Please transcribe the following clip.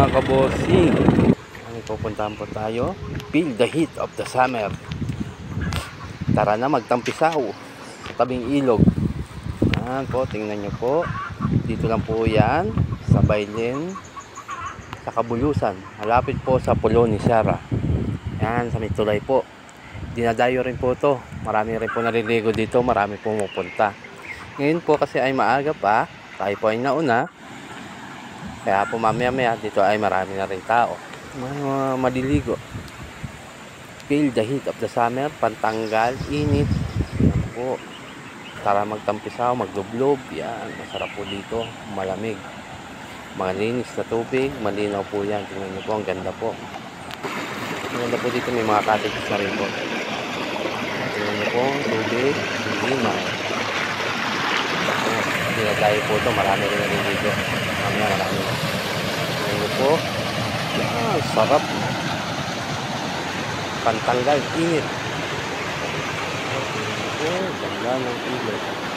mga kabossing. Ano pupuntahan po tayo? Feel the heat of the summer. Tara na magtampisaw sa tabing ilog. Yan po, tingnan nyo po. Dito lang po yan sa Bailin, sa Kabulusan. Malapit po sa Pulo ni Sara. Yan, sa may tulay po. Dinadayo rin po to. Marami rin po naliligo dito. Marami po pumupunta. Ngayon po kasi ay maaga pa. Tayo po ay nauna. Kaya po mamaya dito ay marami na rin tao. Mga maliligo. Feel the heat of the summer. Pantanggal, init. Yan po. Tara magtampisaw, magdublob. Yan, masarap po dito. Malamig. Malinis na tubig. Malinaw po yan. Tingnan niyo po, ang ganda po. Tingnan po dito, may mga cottages na rin po. Tingnan niyo po, tubig. Lima. Dinadayo po ito. Marami rin naliligo. Mamaya marami na. Tingnan niyo po. Yan, sarap. Pantanggal, init. Ganda ng ilog.